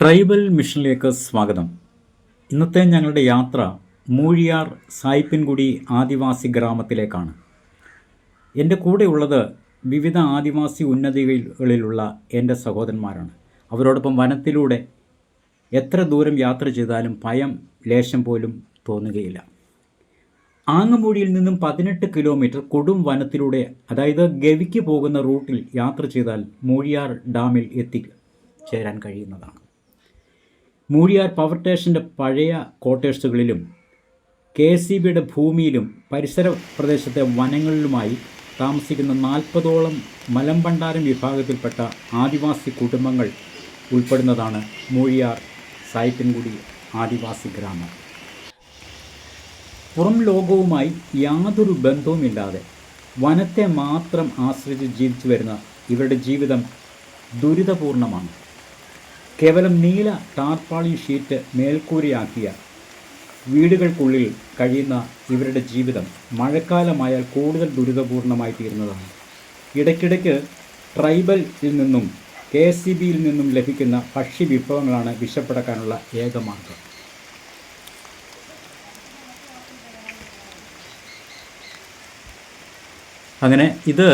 Tribal മിഷനിലേക്ക് സ്വാഗതം. ഇന്നത്തെ ഞങ്ങളുടെ യാത്ര മൂഴിയാർ സായിപ്പൻകുടി ആദിവാസി ഗ്രാമത്തിലേക്കാണ്. എൻ്റെ കൂടെയുള്ളത് വിവിധ ആദിവാസി ഉന്നതികളിലുള്ള എൻ്റെ സഹോദരന്മാരാണ്. അവരോടൊപ്പം വനത്തിലൂടെ എത്ര ദൂരം യാത്ര ചെയ്താലും ഭയം ലേശം പോലും തോന്നുകയില്ല. ആങ്ങമൂഴിയിൽ നിന്നും 18 കിലോമീറ്റർ കൊടും വനത്തിലൂടെ, അതായത് ഗവിക്ക് പോകുന്ന റൂട്ടിൽ യാത്ര ചെയ്താൽ മൂഴിയാർ ഡാമിൽ എത്തിച്ചേരാൻ കഴിയുന്നതാണ്. മൂഴിയാർ പവർ സ്റ്റേഷൻ്റെ പഴയ ക്വാർട്ടേഴ്സുകളിലും KSEBയുടെ ഭൂമിയിലും പരിസര പ്രദേശത്തെ വനങ്ങളിലുമായി താമസിക്കുന്ന 40ഓളം മലമ്പണ്ടാരം വിഭാഗത്തിൽപ്പെട്ട ആദിവാസി കുടുംബങ്ങൾ ഉൾപ്പെടുന്നതാണ് മൂഴിയാർ സായിപ്പൻകുടി ആദിവാസി ഗ്രാമം. പുറം ലോകവുമായി യാതൊരു ബന്ധവുമില്ലാതെ വനത്തെ മാത്രം ആശ്രയിച്ച് ജീവിച്ചു വരുന്ന ഇവരുടെ ജീവിതം ദുരിതപൂർണമാണ്. കേവലം നീല ടാർപ്പാളി ഷീറ്റ് മേൽക്കൂരയാക്കിയ വീടുകൾക്കുള്ളിൽ കഴിയുന്ന ഇവരുടെ ജീവിതം മഴക്കാലമായാൽ കൂടുതൽ ദുരിതപൂർണമായി തീരുന്നതാണ്. ഇടയ്ക്കിടയ്ക്ക് ട്രൈബലിൽ നിന്നും KSEBയിൽ നിന്നും ലഭിക്കുന്ന ഭക്ഷ്യവിഭവങ്ങളാണ് വിശപ്പടക്കാനുള്ള ഏക മാർഗം. അങ്ങനെ ഇത്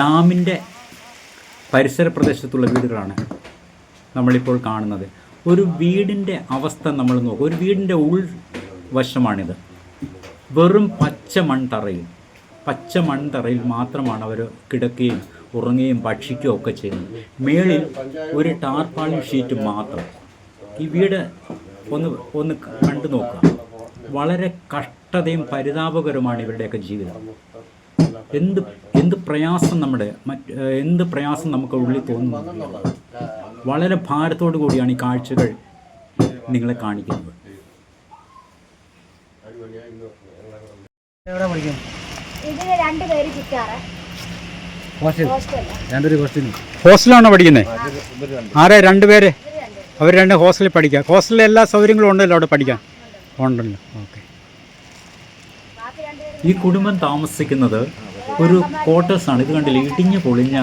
ഡാമിൻ്റെ പരിസര പ്രദേശത്തുള്ള വീടുകളാണ് നമ്മളിപ്പോൾ കാണുന്നത്. ഒരു വീടിൻ്റെ അവസ്ഥ നമ്മൾ നോക്കും. ഒരു വീടിൻ്റെ ഉൾവശമാണിത്. വെറും പച്ച മൺതറയിൽ മാത്രമാണ് അവർ കിടക്കുകയും ഉറങ്ങുകയും ഭക്ഷിക്കുകയും ഒക്കെ ചെയ്യുന്നത്. മേളിൽ ഒരു ടാർപ്പാളി ഷീറ്റ് മാത്രം. ഈ വീട് ഒന്ന് കണ്ടു നോക്കുക. വളരെ കഷ്ടതയും പരിതാപകരമാണ് ഇവരുടെയൊക്കെ ജീവിതം. എന്ത് പ്രയാസം എന്ത് പ്രയാസം നമുക്ക് ഉള്ളിൽ തോന്നുന്നു. വളരെ ഭാരത്തോടു കൂടിയാണ് ഈ കാഴ്ചകൾ നിങ്ങളെ കാണിക്കുന്നത്. ഹോസ്റ്റലാണോ പഠിക്കുന്നത്? ആരെ? 2 പേര്? അവർ 2 ഹോസ്റ്റലിൽ പഠിക്കാം. ഹോസ്റ്റലിൽ എല്ലാ സൗകര്യങ്ങളും ഉണ്ടല്ലോ അവിടെ പഠിക്കാൻ? ഉണ്ടല്ലോ. ഓക്കെ. ഈ കുടുംബം താമസിക്കുന്നത് ഒരു ക്വാർട്ടേഴ്സാണ്. ഇത് കണ്ടില്ല, ഇടിഞ്ഞു പൊളിഞ്ഞ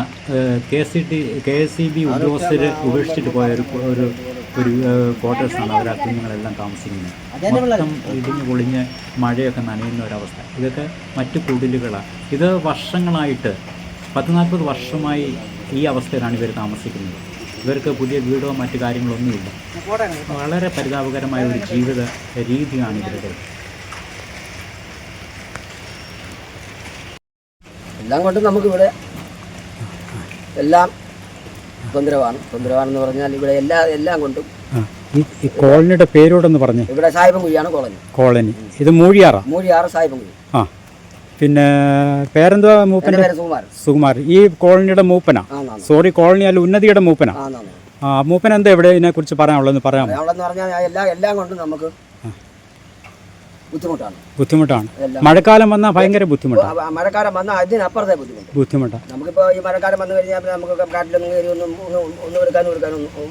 KSEB ഉദ്യോഗസ്ഥർ ഉപേക്ഷിച്ചിട്ട് പോയ ഒരു ക്വാർട്ടേഴ്സാണ് അവർ ആ കുഞ്ഞുങ്ങളെല്ലാം താമസിക്കുന്നത്. മൊത്തം ഇടിഞ്ഞു പൊളിഞ്ഞ് മഴയൊക്കെ നനയുന്ന ഒരവസ്ഥ. ഇതൊക്കെ മറ്റു കുടിലുകളാണ്. ഇത് വർഷങ്ങളായിട്ട് 40-40 വർഷമായി ഈ അവസ്ഥയിലാണ് ഇവർ താമസിക്കുന്നത്. ഇവർക്ക് പുതിയ വീടോ മറ്റു കാര്യങ്ങളൊന്നുമില്ല. വളരെ പരിതാപകരമായ ഒരു ജീവിത രീതിയാണ് ഇവരുടെ. എല്ലാം കൊണ്ടും നമുക്കിവിടെ എല്ലാം തൊന്തരവാണെന്ന് പറഞ്ഞാൽ ഇവിടെ എല്ലാം കൊണ്ടും. ഈ കോളനിയുടെ പേരോടൊന്ന് പറഞ്ഞു. ഇവിടെ സായിപ്പൻകുഴിയാണ് കോളനി. ഇത് മൂഴിയാറ് സായിപ്പൻകുഴി. ആ, പിന്നെ പേരെന്തുവാ? മൂപ്പൻ്റെ പേര് സുകുമാർ. ഈ കോളനിയുടെ മൂപ്പനാ? സോറി, കോളനി അല്ല, ഉന്നതിയുടെ മൂപ്പനാ. മൂപ്പൻ എന്താ ഇവിടെ ഇതിനെ കുറിച്ച് പറയാനുള്ളതെന്ന് പറയാമോ? എല്ലാം കൊണ്ടും നമുക്ക് ബുദ്ധിമുട്ടാണ്. മഴക്കാലം വന്നാൽ ഭയങ്കര ബുദ്ധിമുട്ടാണ്. മഴക്കാലം വന്നാൽ അതിനപ്പുറത്തെ ബുദ്ധിമുട്ടാണ്. നമുക്കിപ്പോൾ ഈ മഴക്കാലം വന്നു കഴിഞ്ഞാൽ നമുക്ക് കാട്ടിലൊന്നും കയറി ഒന്നും എടുക്കാനും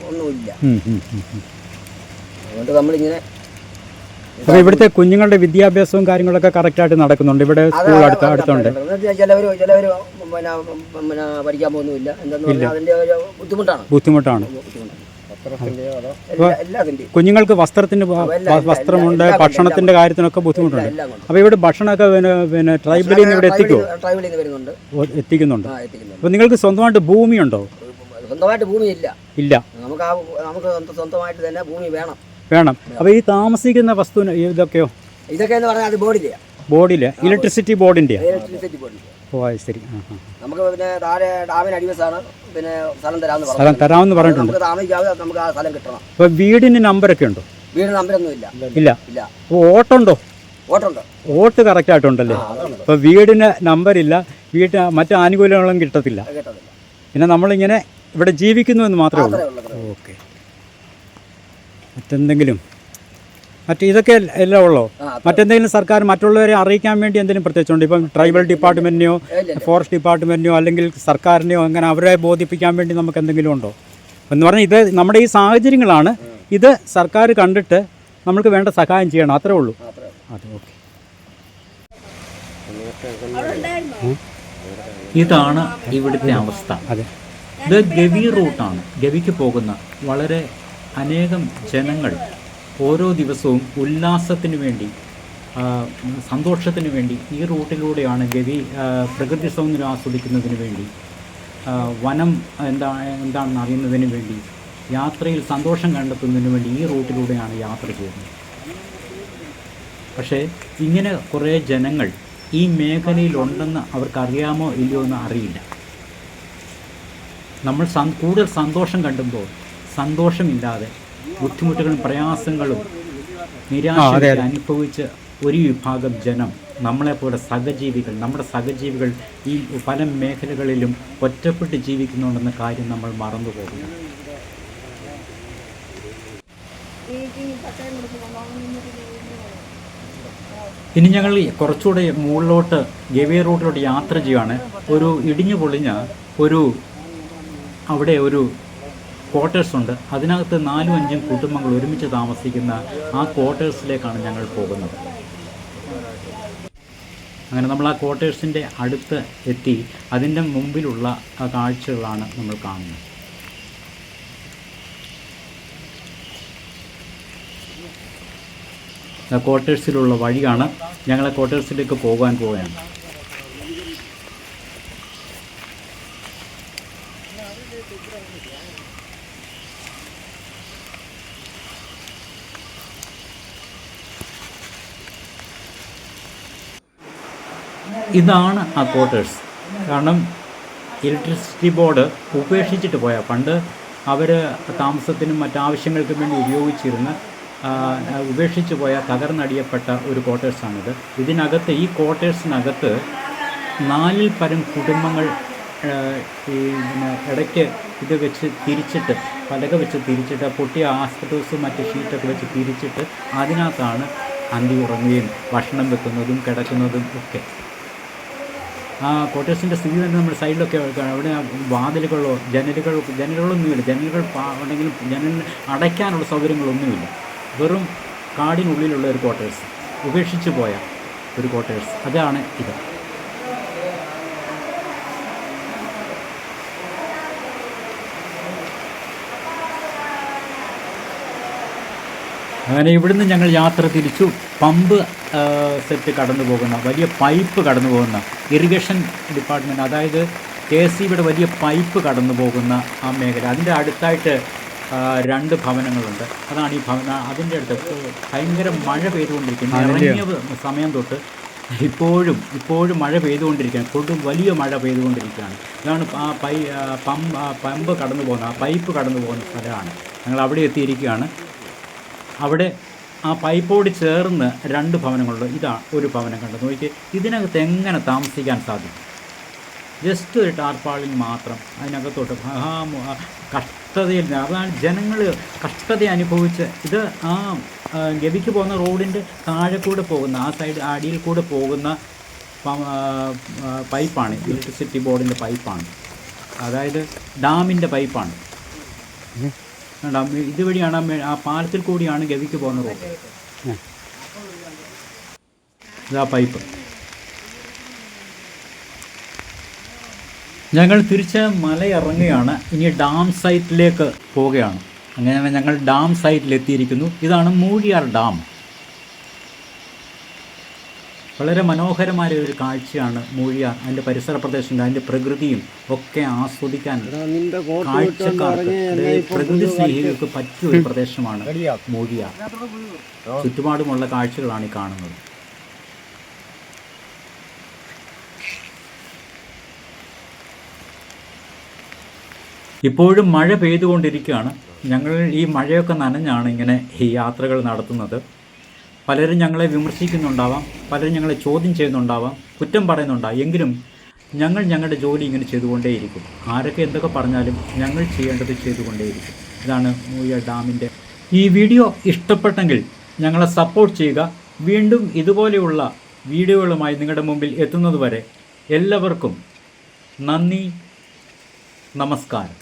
ഒന്നുമില്ല. അതുകൊണ്ട് നമ്മളിങ്ങനെ. അപ്പോൾ ഇവിടുത്തെ കുഞ്ഞുങ്ങളുടെ വിദ്യാഭ്യാസവും കാര്യങ്ങളൊക്കെ കറക്റ്റായിട്ട് നടക്കുന്നുണ്ട്. ഇവിടെ സ്കൂൾ അടുത്തുണ്ട്. ചിലവർ പിന്നെ പഠിക്കാൻ പോകുന്നുമില്ല. എന്താണെന്ന് പറഞ്ഞാൽ അതിൻ്റെ ഒരു ബുദ്ധിമുട്ടാണ്. കുഞ്ഞുങ്ങൾക്ക് വസ്ത്രമുണ്ട്, ഭക്ഷണത്തിന്റെ കാര്യത്തിനൊക്കെ ബുദ്ധിമുട്ടുണ്ട്. അപ്പോൾ ഇവിടെ ഭക്ഷണമൊക്കെ പിന്നെ ട്രൈബലിൽ നിന്ന് ഇവിടെ എത്തിക്കുന്നുണ്ട്. അപ്പോൾ നിങ്ങൾക്ക് സ്വന്തമായിട്ട് ഭൂമിയുണ്ടോ? സ്വന്തമായിട്ട് ഭൂമി ഇല്ല. നമുക്ക് സ്വന്തമായിട്ട് തന്നെ ഭൂമി വേണം. അപ്പോൾ ഈ താമസിക്കുന്ന വസ്തു ഇതൊക്കെയോ? ഇതൊക്കെ എന്ന് പറഞ്ഞാൽ അത് ബോർഡില്ല. ഇലക്ട്രിസിറ്റി ബോർഡിന്റെ. ഓ, ശരി. നമുക്ക് പിന്നെ താഴെ ഡാമിന് അടിവശമാണ്. പിന്നെ സ്ഥലം തരാമെന്ന് പറഞ്ഞിട്ടുണ്ട്. നമുക്ക് ആ സ്ഥലം കിട്ടണം. അപ്പോൾ വീടിന് നമ്പറൊക്കെ ഉണ്ടോ? വീടിന് നമ്പരൊന്നും ഇല്ല. അപ്പോൾ ഓട്ടുണ്ടോ? ഓട്ട് കറക്റ്റ് ആയിട്ടുണ്ടല്ലേ? അപ്പോൾ വീടിന് നമ്പറില്ല, വീട്ടിൽ മറ്റു ആനുകൂല്യങ്ങളും കിട്ടത്തില്ല. പിന്നെ നമ്മളിങ്ങനെ ഇവിടെ ജീവിക്കുന്നു എന്ന് മാത്രമേ ഉള്ളൂ. ഓക്കെ. ഇതൊക്കെ എല്ലാം ഉള്ളോ? മറ്റെന്തെങ്കിലും സർക്കാർ മറ്റുള്ളവരെ അറിയിക്കാൻ വേണ്ടി എന്തെങ്കിലും പ്രത്യേകിച്ചുണ്ട്? ഇപ്പം ട്രൈബൽ ഡിപ്പാർട്ട്മെൻറ്റിനെയോ ഫോറസ്റ്റ് ഡിപ്പാർട്ട്മെൻറ്റിനെയോ അല്ലെങ്കിൽ സർക്കാരിനെയോ അങ്ങനെ അവരെ ബോധിപ്പിക്കാൻ വേണ്ടി നമുക്ക് എന്തെങ്കിലും ഉണ്ടോ എന്ന് പറഞ്ഞാൽ? ഇത് നമ്മുടെ ഈ സാഹചര്യങ്ങളാണ്. ഇത് സർക്കാർ കണ്ടിട്ട് നമുക്ക് വേണ്ട സഹായം ചെയ്യണം, അത്രേ ഉള്ളൂ. അതെ, ഓക്കെ. ഇതാണ് ഇവിടുത്തെ അവസ്ഥ. അതെ, ഇത് ഗവി റൂട്ടാണ്. ഗവിക്ക് പോകുന്ന വളരെ അനേകം ജനങ്ങൾ ഓരോ ദിവസവും ഉല്ലാസത്തിന് വേണ്ടി, സന്തോഷത്തിന് വേണ്ടി ഈ റൂട്ടിലൂടെയാണ് ഗവി പ്രകൃതി സൗന്ദര്യം ആസ്വദിക്കുന്നതിന് വേണ്ടി, വനം എന്താണെന്ന് അറിയുന്നതിന് വേണ്ടി, യാത്രയിൽ സന്തോഷം കണ്ടെത്തുന്നതിന് വേണ്ടി ഈ റൂട്ടിലൂടെയാണ് യാത്ര ചെയ്യുന്നത്. പക്ഷേ ഇങ്ങനെ കുറേ ജനങ്ങൾ ഈ മേഖലയിലുണ്ടെന്ന് അവർക്കറിയാമോ ഇല്ലയോ എന്ന് അറിയില്ല. നമ്മൾ കൂടുതൽ സന്തോഷം കണ്ടുമ്പോൾ സന്തോഷമില്ലാതെ ബുദ്ധിമുട്ടുകളും പ്രയാസങ്ങളും നിരാശയും അനുഭവിച്ച് ഒരു വിഭാഗം ജനം, നമ്മളെപ്പോലെ സഹജീവികൾ, നമ്മുടെ സഹജീവികൾ ഈ പല മേഖലകളിലും ഒറ്റപ്പെട്ട് ജീവിക്കുന്നുണ്ടെന്ന കാര്യം നമ്മൾ മറന്നു പോകുന്നു. ഇനി ഞങ്ങൾ കുറച്ചുകൂടെ മുകളിലോട്ട് ഗവി റൂട്ടിലോട്ട് യാത്ര ചെയ്യുകയാണ്. ഒരു ഇടിഞ്ഞു പൊളിഞ്ഞ അവിടെ ഒരു ക്വാർട്ടേഴ്സ് ഉണ്ട്. അതിനകത്ത് 4-5 കുടുംബങ്ങൾ ഒരുമിച്ച് താമസിക്കുന്ന ആ ക്വാർട്ടേഴ്സിലേക്കാണ് ഞങ്ങൾ പോകുന്നത്. അങ്ങനെ നമ്മൾ ആ ക്വാർട്ടേഴ്സിൻ്റെ അടുത്ത് എത്തി. അതിൻ്റെ മുമ്പിലുള്ള ആ കാഴ്ചകളാണ് നമ്മൾ കാണുന്നത്. ക്വാർട്ടേഴ്സിലുള്ള വഴിയാണ്. ഞങ്ങളെ ക്വാർട്ടേഴ്സിലേക്ക് പോകാൻ പോവുകയാണ്. ഇതാണ് ആ ക്വാർട്ടേഴ്സ്. കാരണം ഇലക്ട്രിസിറ്റി ബോർഡ് ഉപേക്ഷിച്ചിട്ട് പോയാൽ, പണ്ട് അവർ താമസത്തിനും മറ്റാവശ്യങ്ങൾക്കും വേണ്ടി ഉപയോഗിച്ചിരുന്ന ഉപേക്ഷിച്ച് പോയ തകർന്നടിയപ്പെട്ട ഒരു ക്വാർട്ടേഴ്സാണിത്. ഇതിനകത്ത്, ഈ ക്വാർട്ടേഴ്സിനകത്ത് 4-ൽ പരം കുടുംബങ്ങൾ ഇടയ്ക്ക് ഇത് വെച്ച് തിരിച്ചിട്ട്, പലക വെച്ച് തിരിച്ചിട്ട്, പൊട്ടിയ ആസ്പെറ്റോസും മറ്റ് ഷീറ്റൊക്കെ വെച്ച് തിരിച്ചിട്ട് അതിനകത്താണ് അന്തി ഉറങ്ങുകയും ഭക്ഷണം വെക്കുന്നതും കിടക്കുന്നതും ഒക്കെ. ആ ക്വാർട്ടേഴ്സിൻ്റെ സ്ഥിതി തന്നെ നമ്മൾ സൈഡിലൊക്കെ അവിടെ വാതിലുകളോ ജനലുകളൊന്നുമില്ല. ജനലുകൾ ഉണ്ടെങ്കിലും ജനൽ അടയ്ക്കാനുള്ള സൗകര്യങ്ങളൊന്നുമില്ല. വെറും കാടിനുള്ളിലുള്ള ഒരു ക്വാർട്ടേഴ്സ്, ഉപേക്ഷിച്ച് പോയ ഒരു ക്വാർട്ടേഴ്സ്. അതാണ് ഇത്. അങ്ങനെ ഇവിടുന്ന് ഞങ്ങൾ യാത്ര തിരിച്ചു. പമ്പ് സെറ്റ് കടന്നു പോകുന്ന, വലിയ പൈപ്പ് കടന്നു പോകുന്ന, ഇറിഗേഷൻ ഡിപ്പാർട്ട്മെൻറ്റ്, അതായത് KSEBിയുടെ വലിയ പൈപ്പ് കടന്നു പോകുന്ന ആ മേഖല. അതിൻ്റെ അടുത്തായിട്ട് 2 ഭവനങ്ങളുണ്ട്. അതാണ് ഈ ഭവന. അതിൻ്റെ അടുത്ത് ഭയങ്കര മഴ പെയ്തുകൊണ്ടിരിക്കുന്നു. ഇറങ്ങിയ സമയം തൊട്ട് ഇപ്പോഴും മഴ പെയ്തുകൊണ്ടിരിക്കുകയാണ്. വലിയ മഴ പെയ്തുകൊണ്ടിരിക്കുകയാണ്. ഇതാണ് ആ പമ്പ് കടന്നു പോകുന്ന, ആ പൈപ്പ് കടന്നു പോകുന്ന സ്ഥലമാണ്. ഞങ്ങൾ അവിടെ എത്തിയിരിക്കുകയാണ്. അവിടെ ആ പൈപ്പോട് ചേർന്ന് 2 ഭവനങ്ങളുണ്ട്. ഇതാ ഒരു ഭവനം കണ്ടു നോക്കി. ഇതിനകത്ത് എങ്ങനെ താമസിക്കാൻ സാധിക്കും? ജസ്റ്റ് ഒരു ടാർപ്പാളിൽ മാത്രം അതിനകത്തോട്ട് കഷ്ടതയിൽ. അതാണ് ജനങ്ങൾ കഷ്ടത അനുഭവിച്ച്. ഇത് ആ ഗവിക്ക് പോകുന്ന റോഡിൻ്റെ താഴെ കൂടെ പോകുന്ന, ആ സൈഡ് അടിയിൽ കൂടെ പോകുന്ന പൈപ്പാണ്. ഇലക്ട്രിസിറ്റി ബോർഡിൻ്റെ പൈപ്പാണ്, അതായത് ഡാമിൻ്റെ പൈപ്പാണ്. ഇതുവഴിയാണ് ആ പാലത്തിൽ കൂടിയാണ് ഗവിക്ക് പോകുന്ന റോഡ്. ഇതാ പൈപ്പ്. ഞങ്ങൾ തിരിച്ച് മലയിറങ്ങുകയാണ്. ഇനി ഡാം സൈറ്റിലേക്ക് പോവുകയാണ്. അങ്ങനെ ഞങ്ങൾ ഡാം സൈറ്റിലെത്തിയിരിക്കുന്നു. ഇതാണ് മൂഴിയാർ ഡാം. വളരെ മനോഹരമായ ഒരു കാഴ്ചയാണ് മൂഴിയാർ. അതിൻ്റെ പരിസര പ്രദേശങ്ങൾ, അതിൻ്റെ പ്രകൃതിയും ഒക്കെ ആസ്വദിക്കാൻ കാഴ്ചക്കാർക്ക്, പ്രകൃതി സ്നേഹികൾക്ക് പറ്റിയ ഒരു പ്രദേശമാണ് മൂഴിയാർ. ചുറ്റുപാടുമുള്ള കാഴ്ചകളാണ് ഈ കാണുന്നത്. ഇപ്പോഴും മഴ പെയ്തുകൊണ്ടിരിക്കുകയാണ്. ഞങ്ങൾ ഈ മഴയൊക്കെ നനഞ്ഞാണ് ഇങ്ങനെ ഈ യാത്രകൾ നടത്തുന്നത്. പലരും ഞങ്ങളെ വിമർശിക്കുന്നുണ്ടാവാം, പലരും ഞങ്ങളെ ചോദ്യം ചെയ്യുന്നുണ്ടാവാം, കുറ്റം പറയുന്നുണ്ടാവും. എങ്കിലും ഞങ്ങൾ ഞങ്ങളുടെ ജോലി ഇങ്ങനെ ചെയ്തുകൊണ്ടേയിരിക്കും. ആരൊക്കെ എന്തൊക്കെ പറഞ്ഞാലും ഞങ്ങൾ ചെയ്യേണ്ടത് ചെയ്തുകൊണ്ടേയിരിക്കും. ഇതാണ് മൂഴിയാർ ഡാമിൻ്റെ. ഈ വീഡിയോ ഇഷ്ടപ്പെട്ടെങ്കിൽ ഞങ്ങളെ സപ്പോർട്ട് ചെയ്യുക. വീണ്ടും ഇതുപോലെയുള്ള വീഡിയോകളുമായി നിങ്ങളുടെ മുമ്പിൽ എത്തുന്നതുവരെ എല്ലാവർക്കും നന്ദി, നമസ്കാരം.